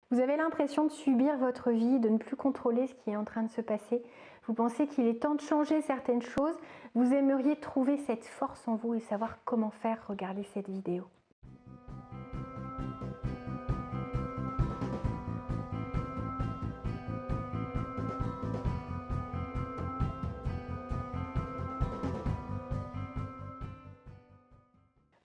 Vous avez l'impression de subir votre vie, de ne plus contrôler ce qui est en train de se passer. Vous pensez qu'il est temps de changer certaines choses. Vous aimeriez trouver cette force en vous et savoir comment faire. Regardez cette vidéo.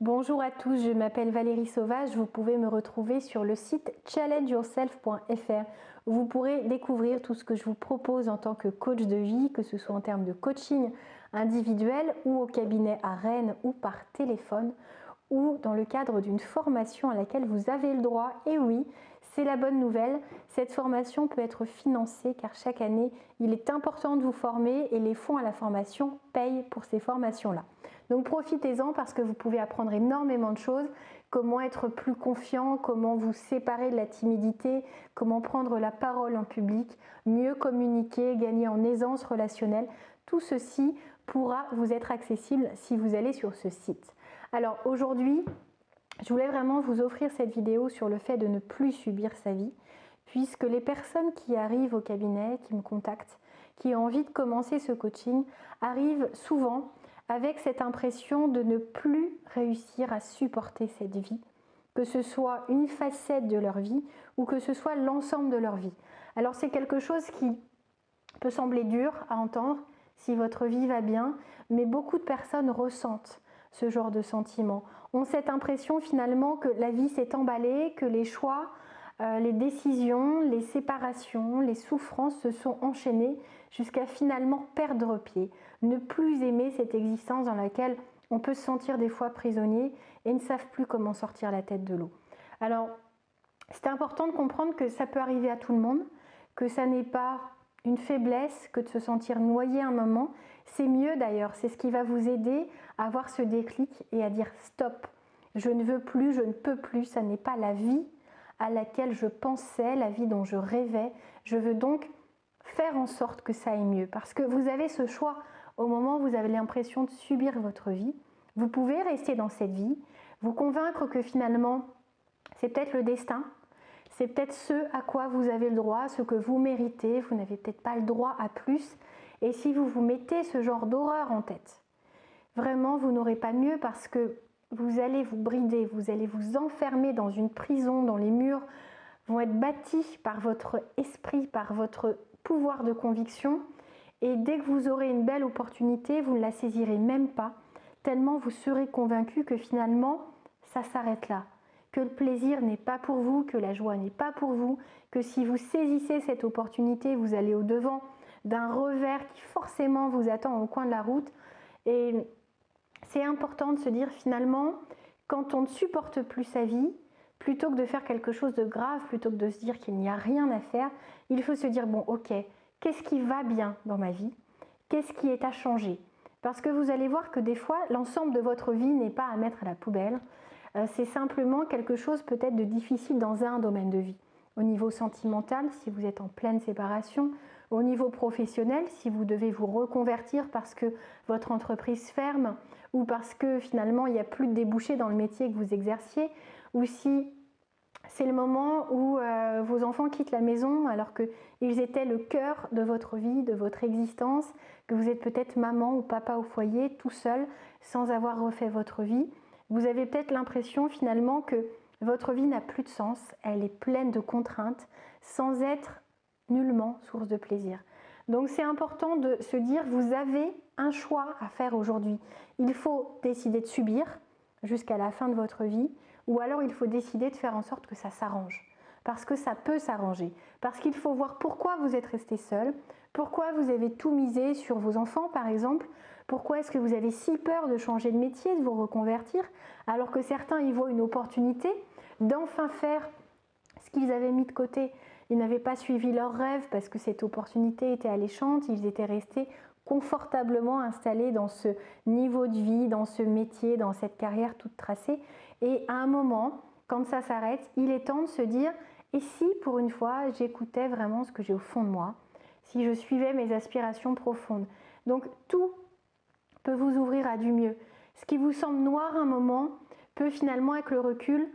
Bonjour à tous, je m'appelle Valérie Sauvage. Vous pouvez me retrouver sur le site challengeyourself.fr où vous pourrez découvrir tout ce que je vous propose en tant que coach de vie, que ce soit en termes de coaching individuel ou au cabinet à Rennes ou par téléphone ou dans le cadre d'une formation à laquelle vous avez le droit. Et oui, c'est la bonne nouvelle, cette formation peut être financée car chaque année, il est important de vous former et les fonds à la formation payent pour ces formations-là. Donc profitez-en parce que vous pouvez apprendre énormément de choses, comment être plus confiant, comment vous séparer de la timidité, comment prendre la parole en public, mieux communiquer, gagner en aisance relationnelle. Tout ceci pourra vous être accessible si vous allez sur ce site. Alors aujourd'hui, je voulais vraiment vous offrir cette vidéo sur le fait de ne plus subir sa vie, puisque les personnes qui arrivent au cabinet, qui me contactent, qui ont envie de commencer ce coaching, arrivent souvent avec cette impression de ne plus réussir à supporter cette vie, que ce soit une facette de leur vie ou que ce soit l'ensemble de leur vie. Alors c'est quelque chose qui peut sembler dur à entendre si votre vie va bien, mais beaucoup de personnes ressentent ce genre de sentiment, ont cette impression finalement que la vie s'est emballée, que les choix, les décisions, les séparations, les souffrances se sont enchaînées jusqu'à finalement perdre pied, ne plus aimer cette existence dans laquelle on peut se sentir des fois prisonnier et ne savent plus comment sortir la tête de l'eau. Alors, c'est important de comprendre que ça peut arriver à tout le monde, que ça n'est pas une faiblesse que de se sentir noyé un moment. C'est mieux d'ailleurs, c'est ce qui va vous aider à avoir ce déclic et à dire stop, je ne veux plus, je ne peux plus, ça n'est pas la vie à laquelle je pensais, la vie dont je rêvais. Je veux donc faire en sorte que ça aille mieux parce que vous avez ce choix au moment où vous avez l'impression de subir votre vie. Vous pouvez rester dans cette vie, vous convaincre que finalement c'est peut-être le destin, c'est peut-être ce à quoi vous avez le droit, ce que vous méritez, vous n'avez peut-être pas le droit à plus. Et si vous vous mettez ce genre d'horreur en tête, vraiment vous n'aurez pas mieux parce que vous allez vous brider, vous allez vous enfermer dans une prison dont les murs vont être bâtis par votre esprit, par votre pouvoir de conviction. Et dès que vous aurez une belle opportunité, vous ne la saisirez même pas, tellement vous serez convaincu que finalement, ça s'arrête là. Que le plaisir n'est pas pour vous, que la joie n'est pas pour vous, que si vous saisissez cette opportunité, vous allez au-devant d'un revers qui forcément vous attend au coin de la route. Et c'est important de se dire finalement, quand on ne supporte plus sa vie, plutôt que de faire quelque chose de grave, plutôt que de se dire qu'il n'y a rien à faire, il faut se dire bon ok, qu'est-ce qui va bien dans ma vie? Qu'est-ce qui est à changer? Parce que vous allez voir que des fois, l'ensemble de votre vie n'est pas à mettre à la poubelle. C'est simplement quelque chose peut-être de difficile dans un domaine de vie. Au niveau sentimental, si vous êtes en pleine séparation, au niveau professionnel, si vous devez vous reconvertir parce que votre entreprise ferme ou parce que finalement il n'y a plus de débouchés dans le métier que vous exerciez, ou si c'est le moment où vos enfants quittent la maison alors qu'ils étaient le cœur de votre vie, de votre existence, que vous êtes peut-être maman ou papa au foyer, tout seul, sans avoir refait votre vie. Vous avez peut-être l'impression finalement que votre vie n'a plus de sens, elle est pleine de contraintes, sans être nullement source de plaisir. Donc c'est important de se dire, vous avez un choix à faire aujourd'hui. Il faut décider de subir jusqu'à la fin de votre vie, ou alors il faut décider de faire en sorte que ça s'arrange. Parce que ça peut s'arranger. Parce qu'il faut voir pourquoi vous êtes resté seul, pourquoi vous avez tout misé sur vos enfants par exemple, pourquoi est-ce que vous avez si peur de changer de métier, de vous reconvertir, alors que certains y voient une opportunité d'enfin faire ce qu'ils avaient mis de côté. Ils n'avaient pas suivi leurs rêves parce que cette opportunité était alléchante, ils étaient restés confortablement installés dans ce niveau de vie, dans ce métier, dans cette carrière toute tracée. Et à un moment, quand ça s'arrête, il est temps de se dire « Et si pour une fois j'écoutais vraiment ce que j'ai au fond de moi, si je suivais mes aspirations profondes ?» Donc tout peut vous ouvrir à du mieux. Ce qui vous semble noir un moment peut finalement avec le recul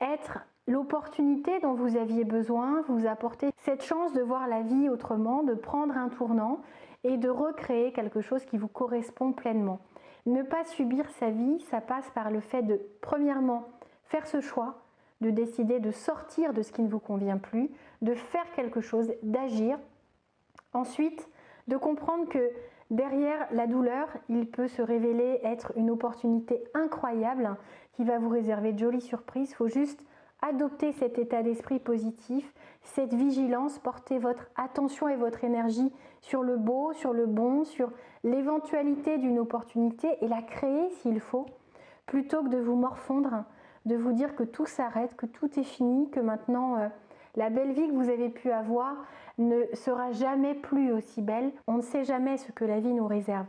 être l'opportunité dont vous aviez besoin, vous apporter cette chance de voir la vie autrement, de prendre un tournant et de recréer quelque chose qui vous correspond pleinement. Ne pas subir sa vie, ça passe par le fait de, premièrement, faire ce choix, de décider de sortir de ce qui ne vous convient plus, de faire quelque chose, d'agir. Ensuite, de comprendre que derrière la douleur, il peut se révéler être une opportunité incroyable qui va vous réserver de jolies surprises. Il faut juste adopter cet état d'esprit positif, cette vigilance, porter votre attention et votre énergie sur le beau, sur le bon, sur l'éventualité d'une opportunité et la créer s'il faut, plutôt que de vous morfondre, de vous dire que tout s'arrête, que tout est fini, que maintenant la belle vie que vous avez pu avoir ne sera jamais plus aussi belle. On ne sait jamais ce que la vie nous réserve.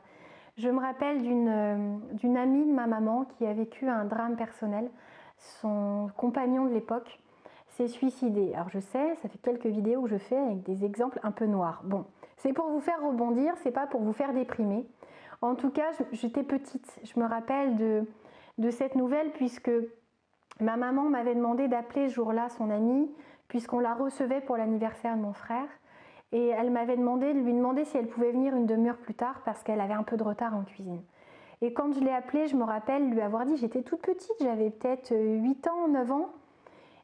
Je me rappelle d'une amie de ma maman qui a vécu un drame personnel. Son compagnon de l'époque s'est suicidé. Alors je sais, ça fait quelques vidéos que je fais avec des exemples un peu noirs. Bon, c'est pour vous faire rebondir, c'est pas pour vous faire déprimer. En tout cas, j'étais petite. Je me rappelle de cette nouvelle puisque ma maman m'avait demandé d'appeler ce jour-là son amie puisqu'on la recevait pour l'anniversaire de mon frère. Et elle m'avait demandé de lui demander si elle pouvait venir une demi-heure plus tard parce qu'elle avait un peu de retard en cuisine. Et quand je l'ai appelée, je me rappelle lui avoir dit, j'étais toute petite, j'avais peut-être 8 ans, 9 ans.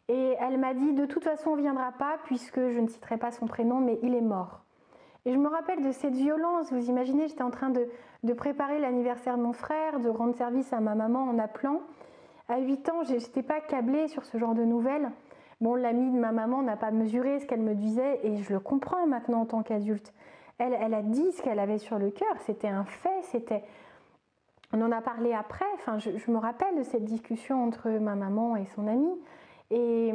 Et elle m'a dit, de toute façon on ne viendra pas puisque je ne citerai pas son prénom, mais il est mort. Et je me rappelle de cette violence, vous imaginez, j'étais en train de préparer l'anniversaire de mon frère, de rendre service à ma maman en appelant. À 8 ans, je n'étais pas câblée sur ce genre de nouvelles. Bon, l'amie de ma maman n'a pas mesuré ce qu'elle me disait et je le comprends maintenant en tant qu'adulte. Elle a dit ce qu'elle avait sur le cœur, c'était un fait, on en a parlé après, enfin, je me rappelle de cette discussion entre ma maman et son amie et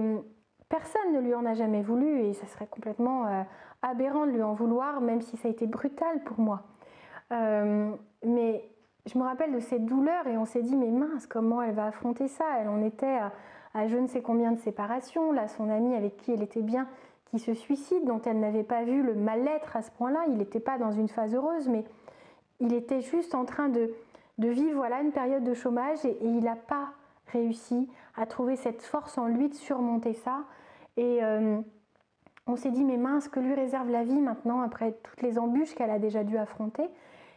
personne ne lui en a jamais voulu et ça serait complètement aberrant de lui en vouloir, même si ça a été brutal pour moi. Mais je me rappelle de cette douleur et on s'est dit, mais mince, comment elle va affronter ça? Elle en était à je ne sais combien de séparations, là son ami avec qui elle était bien, qui se suicide, dont elle n'avait pas vu le mal-être à ce point-là, il n'était pas dans une phase heureuse, mais il était juste en train de vivre voilà, une période de chômage et il n'a pas réussi à trouver cette force en lui de surmonter ça. Et on s'est dit, mais mince, que lui réserve la vie maintenant après toutes les embûches qu'elle a déjà dû affronter.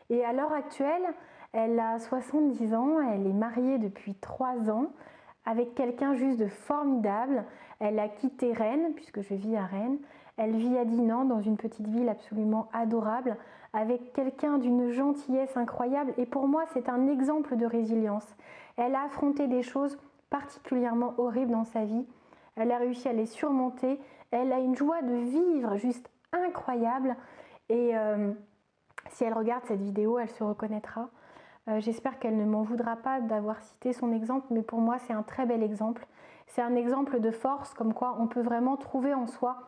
Et à l'heure actuelle, elle a 70 ans, elle est mariée depuis 3 ans avec quelqu'un juste de formidable. Elle a quitté Rennes, puisque je vis à Rennes. Elle vit à Dinan, dans une petite ville absolument adorable, avec quelqu'un d'une gentillesse incroyable. Et pour moi, c'est un exemple de résilience. Elle a affronté des choses particulièrement horribles dans sa vie. Elle a réussi à les surmonter. Elle a une joie de vivre juste incroyable. Et si elle regarde cette vidéo, elle se reconnaîtra. J'espère qu'elle ne m'en voudra pas d'avoir cité son exemple, mais pour moi c'est un très bel exemple. C'est un exemple de force, comme quoi on peut vraiment trouver en soi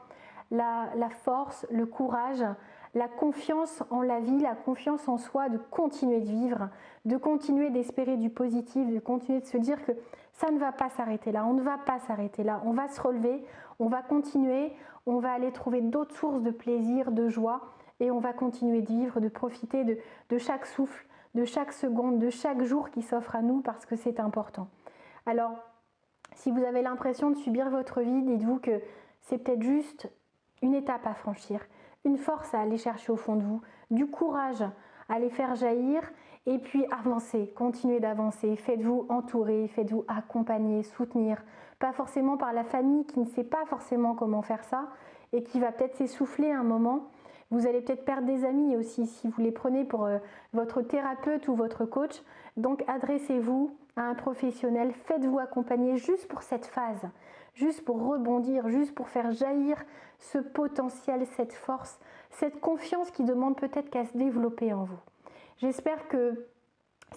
la force, le courage, la confiance en la vie, la confiance en soi de continuer de vivre, de continuer d'espérer du positif, de continuer de se dire que ça ne va pas s'arrêter là, on ne va pas s'arrêter là, on va se relever, on va continuer, on va aller trouver d'autres sources de plaisir, de joie et on va continuer de vivre, de profiter de chaque souffle, de chaque seconde, de chaque jour qui s'offre à nous parce que c'est important. Alors, si vous avez l'impression de subir votre vie, dites-vous que c'est peut-être juste une étape à franchir, une force à aller chercher au fond de vous, du courage à les faire jaillir et puis avancez, continuez d'avancer, faites-vous entourer, faites-vous accompagner, soutenir, pas forcément par la famille qui ne sait pas forcément comment faire ça et qui va peut-être s'essouffler un moment. Vous allez peut-être perdre des amis aussi si vous les prenez pour votre thérapeute ou votre coach. Donc adressez-vous à un professionnel, faites-vous accompagner juste pour cette phase, juste pour rebondir, juste pour faire jaillir ce potentiel, cette force, cette confiance qui demande peut-être qu'à se développer en vous. J'espère que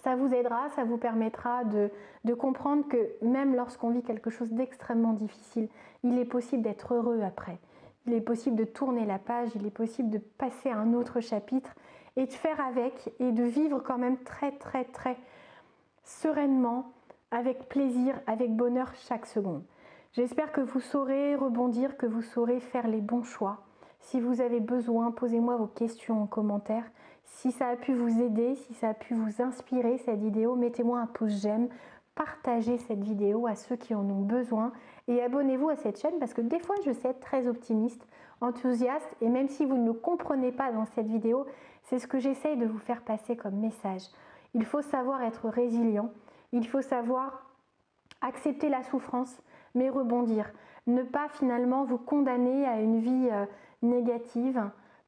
ça vous aidera, ça vous permettra de comprendre que même lorsqu'on vit quelque chose d'extrêmement difficile, il est possible d'être heureux après. Il est possible de tourner la page, il est possible de passer à un autre chapitre et de faire avec et de vivre quand même très très très sereinement, avec plaisir, avec bonheur chaque seconde. J'espère que vous saurez rebondir, que vous saurez faire les bons choix. Si vous avez besoin, posez-moi vos questions en commentaire. Si ça a pu vous aider, si ça a pu vous inspirer cette vidéo, mettez-moi un pouce j'aime, partagez cette vidéo à ceux qui en ont besoin et abonnez-vous à cette chaîne parce que des fois je sais être très optimiste, enthousiaste, et même si vous ne le comprenez pas dans cette vidéo, c'est ce que j'essaye de vous faire passer comme message. Il faut savoir être résilient, il faut savoir accepter la souffrance, mais rebondir. Ne pas finalement vous condamner à une vie négative,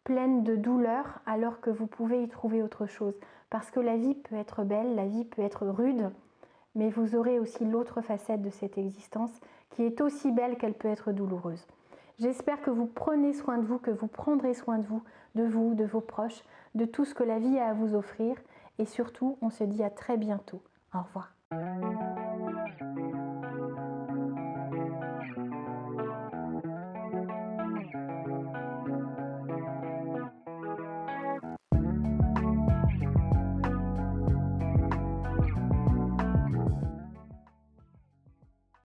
pleine de douleur, alors que vous pouvez y trouver autre chose. Parce que la vie peut être belle, la vie peut être rude, mais vous aurez aussi l'autre facette de cette existence qui est aussi belle qu'elle peut être douloureuse. J'espère que vous prenez soin de vous, que vous prendrez soin de vous, de vos proches, de tout ce que la vie a à vous offrir. Et surtout, on se dit à très bientôt. Au revoir.